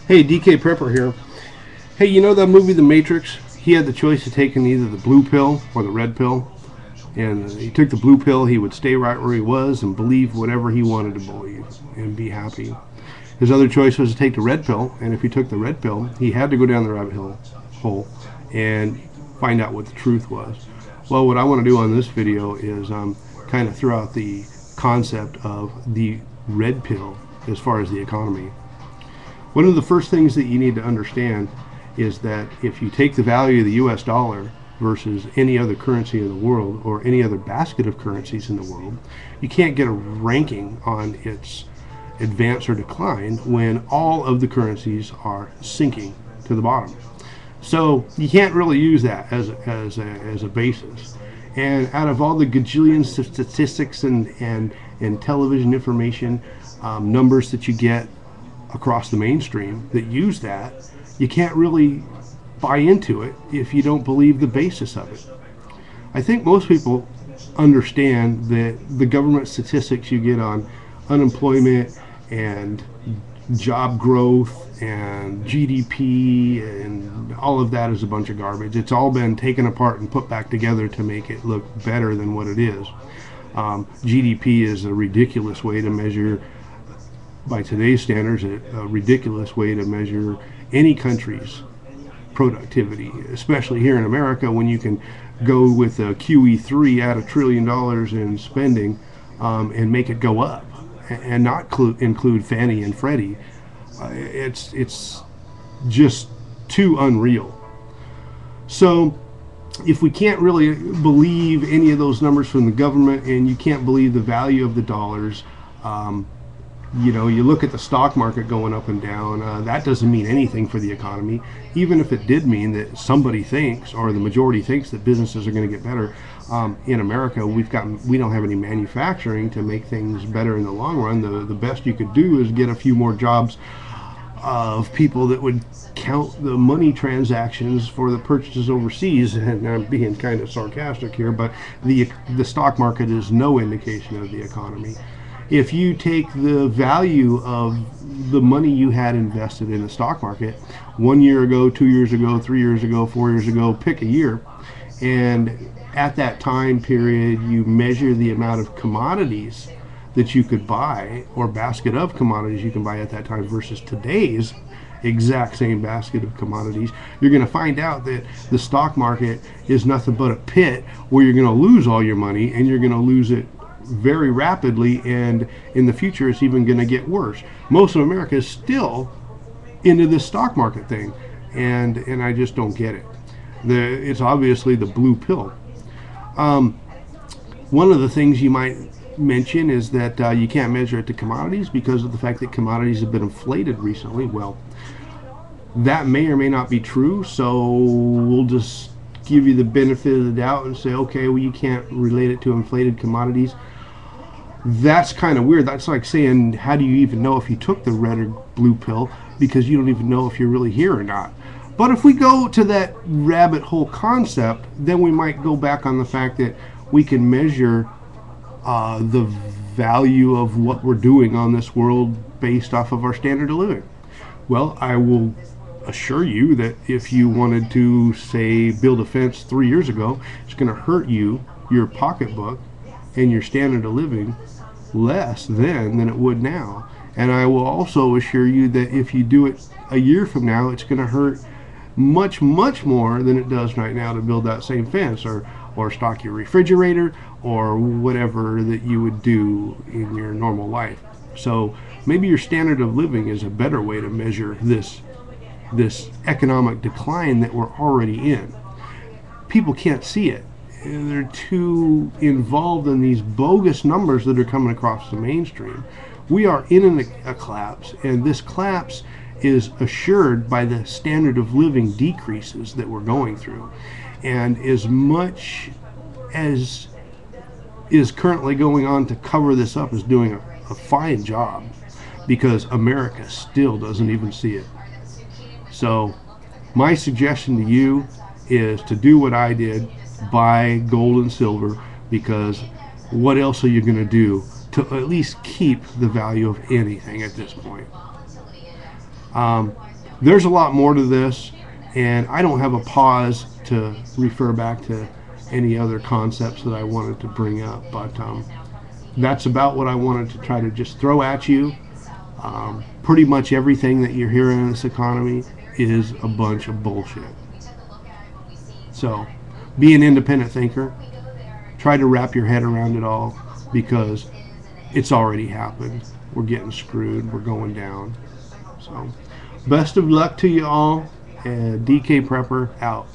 Hey, DK Prepper here. Hey, you know that movie The Matrix? He had the choice of taking either the blue pill or the red pill. And he took the blue pill, he would stay right where he was and believe whatever he wanted to believe and be happy. His other choice was to take the red pill, and if he took the red pill, he had to go down the rabbit hole and find out what the truth was. Well, what I want to do on this video is kind of throw out the concept of the red pill as far as the economy. One of the first things that you need to understand is that if you take the value of the US dollar versus any other currency in the world or any other basket of currencies in the world, you can't get a ranking on its advance or decline when all of the currencies are sinking to the bottom. So you can't really use that as a basis. And out of all the gajillions of statistics and television information, numbers that you get across the mainstream that use that, you can't really buy into it if you don't believe the basis of it. I think most people understand that the government statistics you get on unemployment and job growth and GDP and all of that is a bunch of garbage. It's all been taken apart and put back together to make it look better than what it is. GDP is a ridiculous way to measure, by today's standards, a ridiculous way to measure any country's productivity, especially here in America when you can go with a QE3 at $1 trillion in spending and make it go up and not include Fannie and Freddie. It's just too unreal. So if we can't really believe any of those numbers from the government and you can't believe the value of the dollars, you look at the stock market going up and down, that doesn't mean anything for the economy. Even if it did mean that somebody thinks, or the majority thinks, that businesses are going to get better, in America we don't have any manufacturing to make things better in the long run. The best you could do is get a few more jobs of people that would count the money transactions for the purchases overseas. And I'm being kind of sarcastic here, but the stock market is no indication of the economy. If you take the value of the money you had invested in the stock market 1 year ago, 2 years ago, 3 years ago, 4 years ago, pick a year, and at that time period you measure the amount of commodities that you could buy, or basket of commodities you can buy at that time versus today's exact same basket of commodities, you're going to find out that the stock market is nothing but a pit where you're going to lose all your money, and you're going to lose it very rapidly, and in the future it's even going to get worse. Most of America is still into this stock market thing, and I just don't get it. It's obviously the blue pill. One of the things you might mention is that you can't measure it to commodities because of the fact that commodities have been inflated recently. Well, that may or may not be true, so we'll just give you the benefit of the doubt and say, okay, well, you can't relate it to inflated commodities. That's kind of weird. That's like saying, how do you even know if you took the red or blue pill, because you don't even know if you're really here or not. But if we go to that rabbit hole concept, then we might go back on the fact that we can measure the value of what we're doing on this world based off of our standard of living. Well, I will assure you that if you wanted to, say, build a fence 3 years ago, it's going to hurt you, your pocketbook, and your standard of living less than it would now. And I will also assure you that if you do it a year from now, it's going to hurt much, much more than it does right now to build that same fence or stock your refrigerator or whatever that you would do in your normal life. So maybe your standard of living is a better way to measure this economic decline that we're already in. People can't see it. They're too involved in these bogus numbers that are coming across the mainstream. We are in a collapse, and this collapse is assured by the standard of living decreases that we're going through. And as much as is currently going on to cover this up is doing a fine job, because America still doesn't even see it. So my suggestion to you is to do what I did, buy gold and silver, because what else are you going to do to at least keep the value of anything at this point? There's a lot more to this, and I don't have a pause to refer back to any other concepts that I wanted to bring up, but that's about what I wanted to try to just throw at you. Pretty much everything that you're hearing in this economy is a bunch of bullshit. So, be an independent thinker. Try to wrap your head around it all, because it's already happened. We're getting screwed. We're going down. So, best of luck to you all. And DK Prepper out.